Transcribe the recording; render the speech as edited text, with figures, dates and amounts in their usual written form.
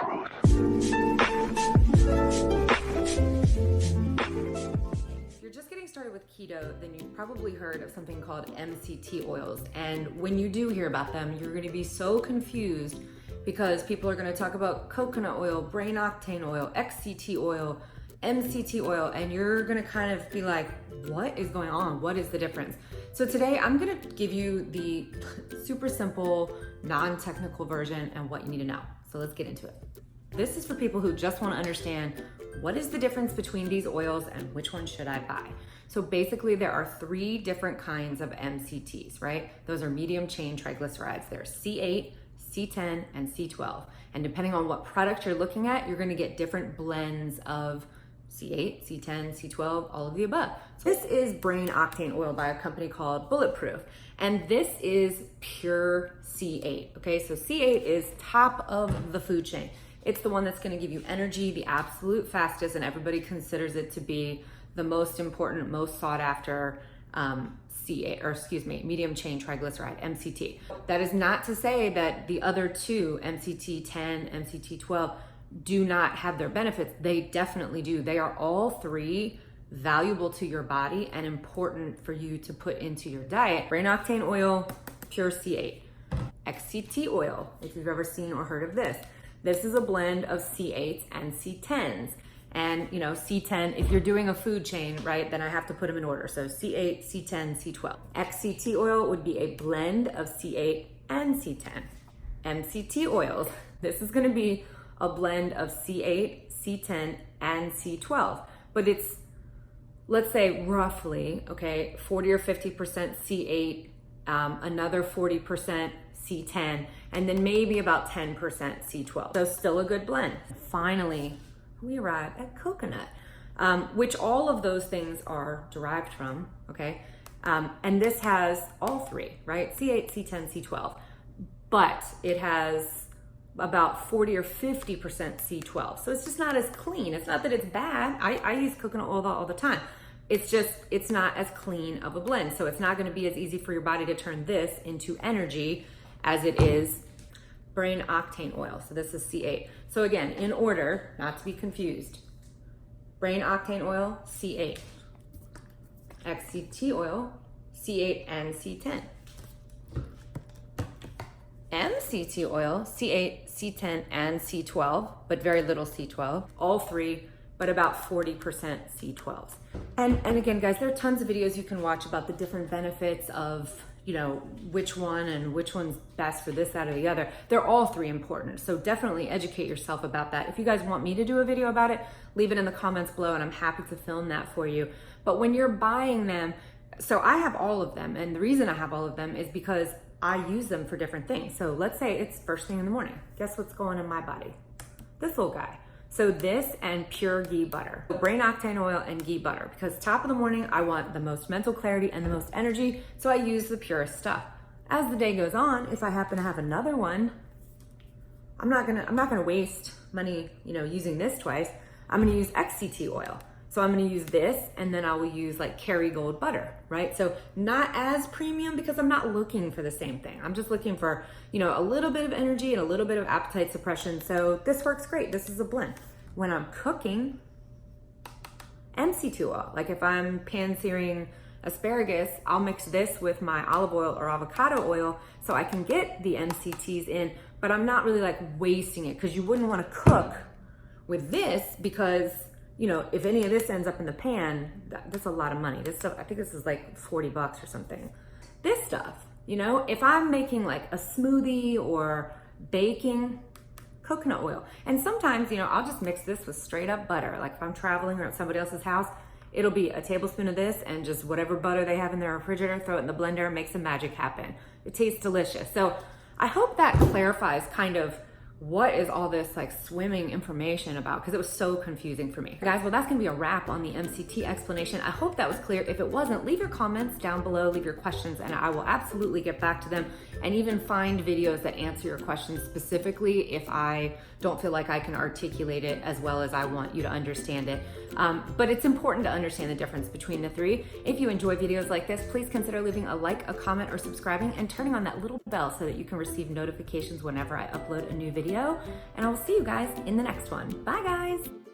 truth. If you're just getting started with keto, then you've probably heard of something called MCT oils. And when you do hear about them, you're going to be so confused because people are going to talk about coconut oil, brain octane oil, XCT oil, MCT oil, and you're going to kind of be like, what is going on? What is the difference? So today I'm going to give you the super simple, non-technical version and what you need to know. So let's get into it. This is for people who just want to understand what is the difference between these oils and which one should I buy. So basically there are 3 different kinds of MCTs, right? Those are medium chain triglycerides. There's C8, C10, and C12. And depending on what product you're looking at, you're going to get different blends of C8, C10, C12, all of the above. So this is brain octane oil by a company called Bulletproof. And this is pure C8, okay? So C8 is top of the food chain. It's the one that's gonna give you energy, the absolute fastest, and everybody considers it to be the most important, most sought after medium chain triglyceride, MCT. That is not to say that the other 2, MCT10, MCT12, do not have their benefits. They definitely do. They are all 3 valuable to your body and important for you to put into your diet. Brain octane oil, pure C8. XCT oil, if you've ever seen or heard of this. This is a blend of C8s and C10s. And you know, C10, if you're doing a food chain, right, then I have to put them in order. So C8, C10, C12. XCT oil would be a blend of C8 and C10. MCT oils, this is gonna be a blend of C8, C10, and C12. But it's, let's say roughly, okay, 40 or 50% C8, another 40% C10, and then maybe about 10% C12. So still a good blend. Finally, we arrive at coconut, which all of those things are derived from, okay? And this has all 3, right? C8, C10, C12, but it has about 40 or 50% C12. So it's just not as clean. It's not that it's bad. I use coconut oil all the time. It's just, it's not as clean of a blend. So it's not gonna be as easy for your body to turn this into energy as it is brain octane oil. So this is C8. So again, in order, not to be confused, brain octane oil, C8. XCT oil, C8 and C10. MCT oil, C8, C10, and C12, but very little C12. All 3, but about 40% C12s. And again, guys, there are tons of videos you can watch about the different benefits of, you know, which one and which one's best for this, that, or the other. They're all 3 important. So definitely educate yourself about that. If you guys want me to do a video about it, leave it in the comments below and I'm happy to film that for you. But when you're buying them, so I have all of them. And the reason I have all of them is because I use them for different things. So let's say it's first thing in the morning. Guess what's going in my body? This little guy. So this and pure ghee butter. Brain octane oil and ghee butter, because top of the morning, I want the most mental clarity and the most energy, so I use the purest stuff. As the day goes on, if I happen to have another one, I'm not gonna waste money, you know, using this twice. I'm gonna use XCT oil. So I'm gonna use this and then I will use like Kerrygold butter, right? So not as premium because I'm not looking for the same thing. I'm just looking for, you know, a little bit of energy and a little bit of appetite suppression. So this works great. This is a blend. When I'm cooking, MCT oil, like if I'm pan-searing asparagus, I'll mix this with my olive oil or avocado oil so I can get the MCTs in, but I'm not really like wasting it because you wouldn't want to cook with this because, you know, if any of this ends up in the pan, that's a lot of money. This stuff, I think this is like 40 bucks or something. This stuff, you know, if I'm making like a smoothie or baking, coconut oil. And sometimes, you know, I'll just mix this with straight up butter. Like if I'm traveling or at somebody else's house, it'll be a tablespoon of this and just whatever butter they have in their refrigerator, throw it in the blender, make some magic happen. It tastes delicious. So I hope that clarifies kind of what is all this like swimming information about, because it was so confusing for me. Guys, well, that's gonna be a wrap on the MCT explanation. I hope that was clear. If it wasn't, leave your comments down below, leave your questions, and I will absolutely get back to them and even find videos that answer your questions specifically if I don't feel like I can articulate it as well as I want you to understand it. But it's important to understand the difference between the 3. If you enjoy videos like this, please consider leaving a like, a comment, or subscribing and turning on that little bell so that you can receive notifications whenever I upload a new video. video, and I will see you guys in the next one. Bye guys.